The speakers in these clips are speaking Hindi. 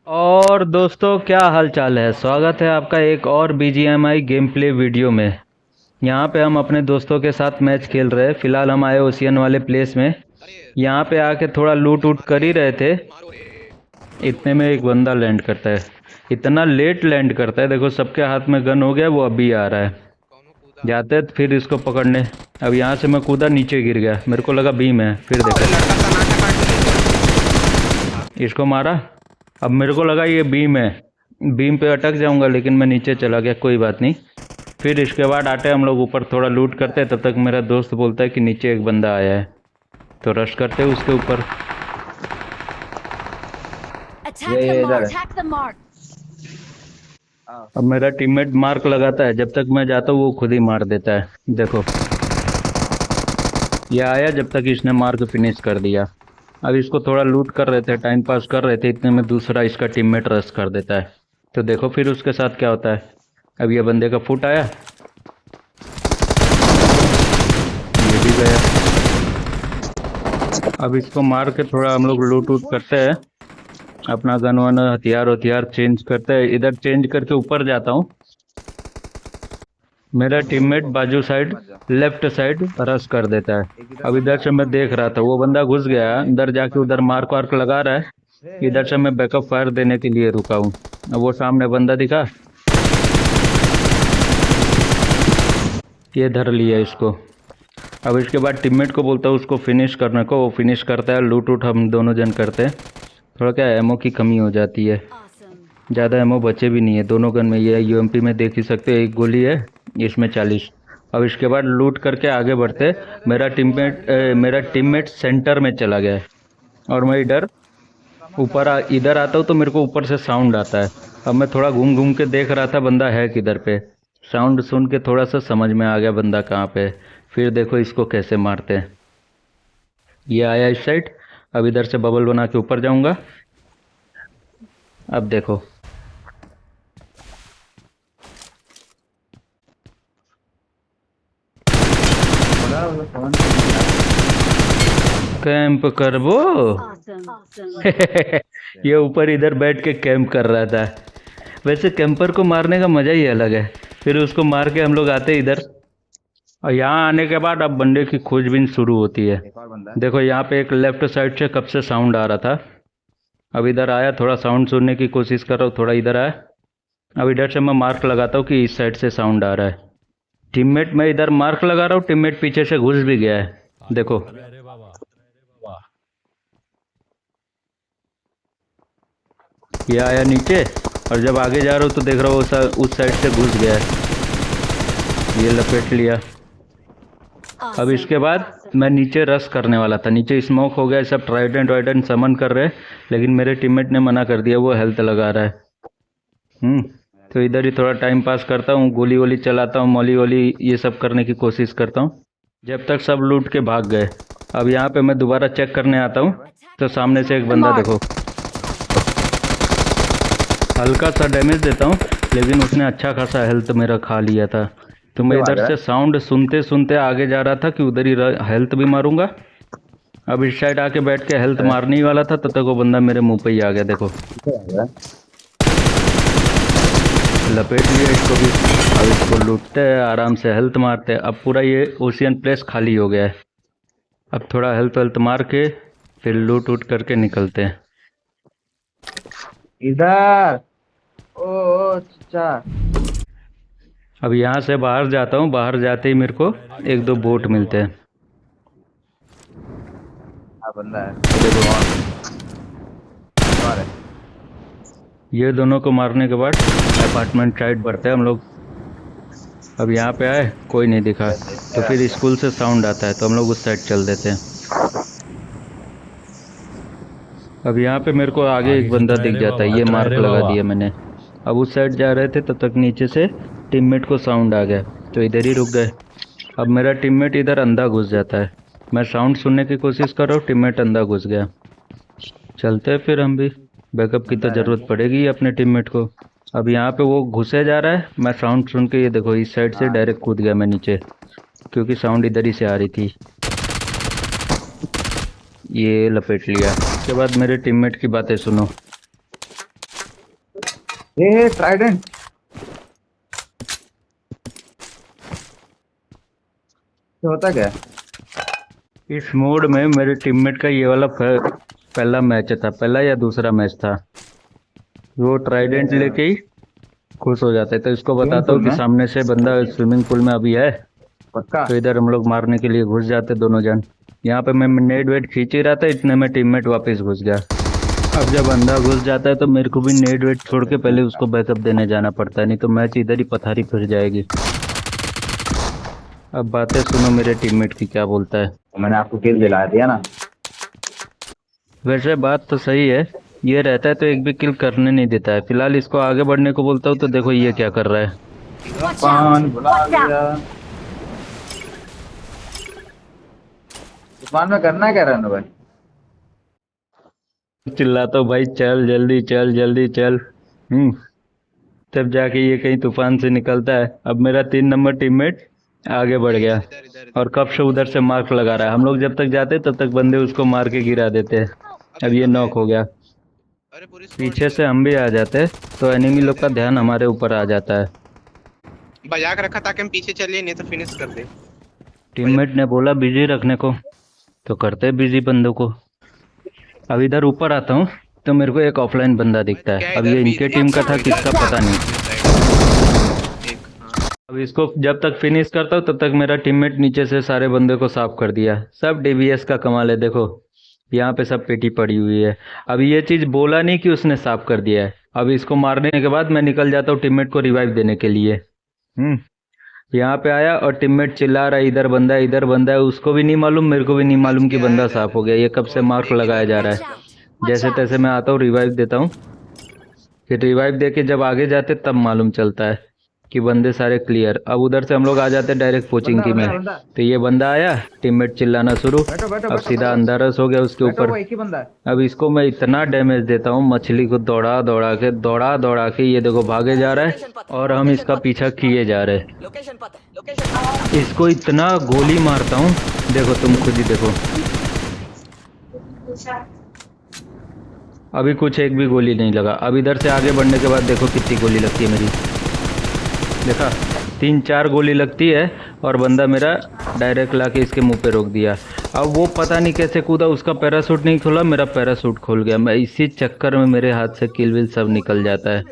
और दोस्तों क्या हाल चाल है। स्वागत है आपका एक और BGMI गेम प्ले वीडियो में। यहाँ पे हम अपने दोस्तों के साथ मैच खेल रहे हैं। फिलहाल हम आए ओशियन वाले प्लेस में। यहाँ पे आके थोड़ा लूट उट कर ही रहे थे, इतने में एक बंदा लैंड करता है। इतना लेट लैंड करता है, देखो सबके हाथ में गन हो गया, वो अभी आ रहा है। जाते हैं फिर इसको पकड़ने। अब यहाँ से मैं कूदा, नीचे गिर गया, मेरे को लगा बीम है, फिर देखो लड़का सन्नाटा काट लिए। इसको मारा। अब मेरे को लगा ये बीम है, बीम पे अटक जाऊंगा, लेकिन मैं नीचे चला गया, कोई बात नहीं। फिर इसके बाद आते हम लोग ऊपर, थोड़ा लूट करते हैं। तब तक मेरा दोस्त बोलता है कि नीचे एक बंदा आया है, तो रश करते हैं उसके ऊपर। ये इधर है। अब मेरा टीममेट मार्क लगाता है, जब तक मैं जाता हूँ वो खुद ही मार देता है। देखो ये आया, जब तक इसने मार्क फिनिश कर दिया। अब इसको थोड़ा लूट कर रहे थे, टाइम पास कर रहे थे, इतने में दूसरा इसका टीममेट रश कर देता है। तो देखो फिर उसके साथ क्या होता है। अब ये बंदे का फुट आया, ये भी गया। अब इसको मार के थोड़ा हम लोग लूट उट करते हैं, अपना गन वन हथियार हथियार चेंज करते हैं। इधर चेंज करके ऊपर जाता हूँ। मेरा टीममेट बाजू साइड लेफ्ट साइड रश कर देता है। अब इधर से मैं देख रहा था, वो बंदा घुस गया अंदर, जाके उधर मार्क वार्क लगा रहा है। इधर से मैं बैकअप फायर देने के लिए रुका हूँ। अब वो सामने बंदा दिखा, ये धर लिया इसको। अब इसके बाद टीममेट को बोलता हूँ उसको फिनिश करने को, वो फिनिश करता है। लूट उट हम दोनों जन करते हैं। थोड़ा क्या एमओ की कमी हो जाती है, ज़्यादा एमओ बचे भी नहीं है दोनों गन में। ये यूएमपी में देख ही सकते हो, एक गोली है, इसमें 40। अब इसके बाद लूट करके आगे बढ़ते। मेरा टीममेट सेंटर में चला गया है, और मैं इधर इधर आता हूँ तो मेरे को ऊपर से साउंड आता है। अब मैं थोड़ा घूम घूम के देख रहा था बंदा है किधर पे। साउंड सुन के थोड़ा सा समझ में आ गया बंदा कहाँ पे है। फिर देखो इसको कैसे मारते हैं। ये आया इस साइड। अब इधर से बबल बना के ऊपर जाऊंगा। अब देखो कैंप करबो। ये ऊपर इधर बैठ के कैंप कर रहा था। वैसे कैंपर को मारने का मजा ही अलग है। फिर उसको मार के हम लोग आते इधर, और यहाँ आने के बाद अब बंदे की खोजबीन शुरू होती है। एक और बंदा है। देखो यहाँ पे एक लेफ्ट साइड से कब से साउंड आ रहा था, अब इधर आया, थोड़ा साउंड सुनने की कोशिश कर रहा हूँ, थोड़ा इधर आया। अब इधर से मैं मार्क लगाता हूँ कि इस साइड से साउंड आ रहा है। टीममेट मैं इधर मार्क लगा रहा हूँ, टीममेट पीछे से घुस भी गया है। देखो ये आया नीचे, और जब आगे जा रहा हूँ तो देख रहा हूँ उस साइड से घुस गया है, ये लपेट लिया। अब इसके बाद मैं नीचे रश करने वाला था, नीचे स्मोक हो गया, सब ट्राइडेंट वाइडेंट समन कर रहे हैं, लेकिन मेरे टीममेट ने मना कर दिया, वो हेल्थ लगा रहा है। तो इधर ही थोड़ा टाइम पास करता हूँ, गोली वोली चलाता हूँ, मॉली वोली ये सब करने की कोशिश करता हूँ, जब तक सब लूट के भाग गए। अब यहाँ पे मैं दोबारा चेक करने आता हूँ, तो सामने से एक बंदा देखो, हल्का सा डैमेज देता हूँ, लेकिन उसने अच्छा खासा हेल्थ मेरा खा लिया था। तो मैं इधर से साउंड सुनते सुनते आगे जा रहा था कि उधर ही हेल्थ भी मारूंगा। अब इस साइड आके बैठ के हेल्थ मारने ही वाला था, तब तक वो बंदा मेरे मुंह पे ही आ गया। देखो लपेट लिया इसको भी। अब इसको लूटते हैं, आराम से हेल्थ मारते हैं। अब पूरा ये ओशियन प्लेस खाली हो गया है। अब थोड़ा हेल्थ वेल्थ मार के फिर लूट उट करके निकलते हैं। इधर ओ चाचा। अब यहाँ से बाहर जाता हूँ, बाहर जाते ही मेरे को एक दो बोट मिलते हैं। बंदा है। ये दोनों को मारने के बाद अपार्टमेंट साइड बढ़ते हैं हम लोग। अब यहाँ पे आए, कोई नहीं दिखा, तो फिर स्कूल से साउंड आता है, तो हम लोग उस साइड चल देते हैं। अब यहाँ पे मेरे को आगे एक बंदा दिख जाता है, ये मार्क लगा दिया मैंने। अब उस साइड जा रहे थे, तब तक नीचे से टीममेट को साउंड आ गया, तो इधर ही रुक गए। अब मेरा टीममेट इधर अंधा घुस जाता है, मैं साउंड सुनने की कोशिश कर रहा हूँ, टीममेट अंधा घुस गया। चलते हैं फिर हम भी, बैकअप की तो ज़रूरत पड़ेगी अपने टीममेट को। अब यहाँ पे वो घुसे जा रहा है, मैं साउंड सुन के, ये देखो इस साइड से डायरेक्ट कूद गया मैं नीचे, क्योंकि साउंड इधर ही से आ रही थी। ये लपेट लिया। उसके बाद मेरे टीममेट की बातें सुनो। ये ट्राइडेंट तो होता क्या है? इस मोड में मेरे टीममेट का ये वाला पहला मैच था, पहला या दूसरा मैच था। वो ट्राइडेंट लेके ही खुश हो जाता है। तो इसको बताता हूँ कि में? सामने से बंदा स्विमिंग पूल में अभी है, पक्का? तो इधर हम लोग मारने के लिए घुस जाते दोनों जन। यहाँ पे मैं नेट वेट खींच ही रहा था, इतने में टीममेट वापस घुस गया। अब जब बंदा घुस जाता है तो मेरे को भी नेट वेट छोड़ के पहले उसको बैकअप देने जाना पड़ता है, नहीं तो मैच इधर ही पथारी फिर जाएगी। अब बातें सुनो मेरे टीममेट की क्या बोलता है। मैंने आपको किल दिला दिया ना। वैसे बात तो सही है, ये रहता है तो एक भी किल करने नहीं देता है। फिलहाल इसको आगे बढ़ने को बोलता हूँ तो देखो ये क्या कर रहा है। Watch पान out! बुला Watch out! लिया। दुकान में करना क्या रहने भाई? चिल्लाता हूँ भाई चल जल्दी चल जल्दी चल। तब जाके ये कहीं तूफान से निकलता है। अब मेरा 3 नंबर टीममेट आगे बढ़ गया और कब से उधर से मार्क लगा रहा है। हम लोग जब तक जाते तब तक बंदे उसको मार के गिरा देते हैं। अब ये नॉक हो गया। पीछे से हम भी आ जाते तो एनिमी लोग का ध्यान हमारे ऊपर आ जाता है। बजा के रखा ताकि हम पीछे चलिए, नहीं तो फिनिश कर दे। टीममेट ने बोला बिजी रखने को, तो करते बिजी बंदों को। अब इधर ऊपर आता हूँ तो मेरे को एक ऑफलाइन बंदा दिखता है। अब ये इनके टीम का था, किसका पता नहीं। अब इसको जब तक फिनिश करता हूँ तब तक मेरा टीममेट नीचे से सारे बंदे को साफ कर दिया। सब डीबीएस का कमाल है। देखो यहाँ पे सब पेटी पड़ी हुई है। अब ये चीज़ बोला नहीं कि उसने साफ कर दिया है। अब इसको मारने के बाद मैं निकल जाता हूँ टीममेट को रिवाइव देने के लिए। यहाँ पे आया और टीममेट चिल्ला रहा है इधर बंदा है, इधर बंदा है। उसको भी नहीं मालूम, मेरे को भी नहीं मालूम कि बंदा साफ हो गया। ये कब से मार्क लगाया जा रहा है। जैसे तैसे मैं आता हूँ, रिवाइव देता हूँ। फिर रिवाइव दे के जब आगे जाते तब मालूम चलता है कि बंदे सारे क्लियर। अब उधर से हम लोग आ जाते डायरेक्ट कोचिंग की में। तो ये बंदा आया, टीममेट चिल्लाना शुरू। अब सीधा अंधारस हो गया उसके ऊपर। एक ही बंदा है। अब इसको मैं इतना डैमेज देता हूँ, मछली को दौड़ा दौड़ा के ये देखो भागे जा रहा है और हम इसका पीछा किए जा रहे हैं। लोकेशन पता है, लोकेशन इसको इतना गोली मारता हूँ, देखो तुम खुद ही देखो। अभी कुछ एक भी गोली नहीं लगा। अब इधर से आगे बढ़ने के बाद देखो कितनी गोली लगती है मेरी। देखा 3-4 गोली लगती है और बंदा मेरा डायरेक्ट लाके इसके मुंह पे रोक दिया। अब वो पता नहीं कैसे कूदा, उसका पैरासूट नहीं खुला, मेरा पैरासूट खुल गया। मैं इसी चक्कर में मेरे हाथ से किल विल सब निकल जाता है।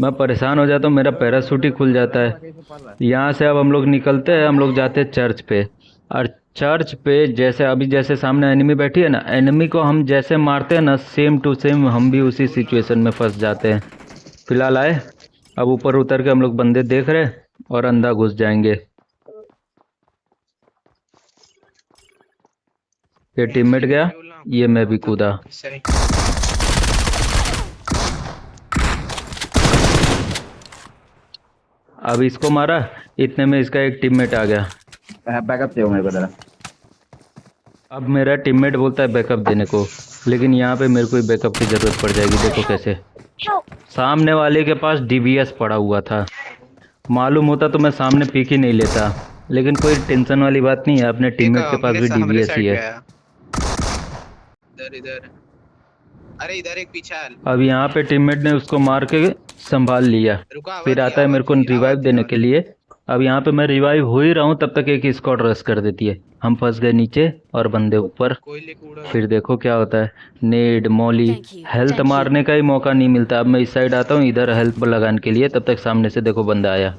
मैं परेशान हो जाता हूँ, मेरा पैरासूट ही खुल जाता है। यहाँ से अब हम लोग निकलते हैं, हम लोग जाते हैं चर्च पे। और चर्च पे जैसे अभी जैसे सामने एनिमी बैठी है ना, एनिमी को हम जैसे मारते हैं ना, सेम टू सेम हम भी उसी सिचुएशन में फंस जाते हैं। फिलहाल आए, अब ऊपर उतर के हम लोग बंदे देख रहे हैं और अंदर घुस जाएंगे। ये टीममेट गया, ये मैं भी कूदा। सही। अब इसको मारा, इतने में इसका एक टीममेट आ गया। बैकअप चाहिए मेरे को जरा। अब मेरा टीममेट बोलता है बैकअप देने को, लेकिन यहाँ पे मेरे को ही बैकअप की जरूरत पड़ जाएगी। देखो कैसे सामने वाले के पास डीबीएस पड़ा हुआ था। मालूम होता तो मैं सामने पीक ही नहीं लेता, लेकिन कोई टेंशन वाली बात नहीं है, अपने टीममेट के पास भी डीबीएस ही है। इधर इधर, अरे इधर एक पीछे। अब यहाँ पे टीममेट ने उसको मार के संभाल लिया। फिर आता है मेरे को रिवाइव देने के लिए। अब यहाँ पे मैं रिवाइव हो ही रहा हूँ, तब तक एक स्क्वाड रश कर देती है। हम फंस गए नीचे और बंदे ऊपर। फिर देखो क्या होता है, नेड मॉली, हेल्थ मारने का ही मौका नहीं मिलता। अब मैं इस साइड आता हूँ इधर हेल्थ लगाने के लिए, तब तक सामने से देखो बंदा आया।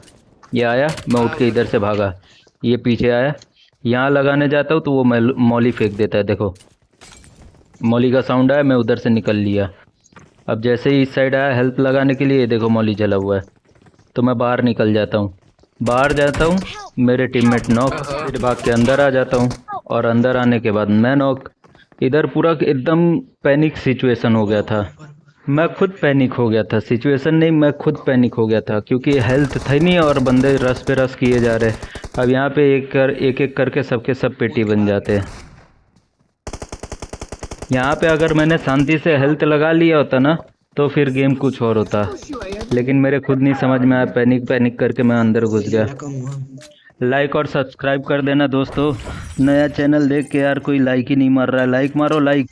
ये आया, मैं उठ के इधर से भागा, ये पीछे आया। यहाँ लगाने जाता हूँ तो वो मॉली फेंक देता है। देखो मॉली का साउंड आया, मैं उधर से निकल लिया। अब जैसे ही इस साइड आया हेल्प लगाने के लिए, देखो मॉली जला हुआ है, तो मैं बाहर निकल जाता हूँ। बाहर जाता हूँ, मेरे टीममेट नॉक। फिर भाग के अंदर आ जाता हूँ और अंदर आने के बाद मैं नॉक। इधर पूरा एकदम पैनिक सिचुएशन हो गया था। मैं खुद पैनिक हो गया था, सिचुएशन नहीं, मैं खुद पैनिक हो गया था, क्योंकि हेल्थ था नहीं और बंदे रस पे रस किए जा रहे। अब यहाँ पे एक एक करके सबके सब पेटी बन जाते हैं। यहाँ पे अगर मैंने शांति से हेल्थ लगा लिया होता ना, तो फिर गेम कुछ और होता, लेकिन मेरे खुद नहीं समझ में आया, पैनिक करके मैं अंदर घुस गया। लाइक और सब्सक्राइब कर देना दोस्तों। नया चैनल देख के यार कोई लाइक ही नहीं मार रहा है, लाइक मारो लाइक।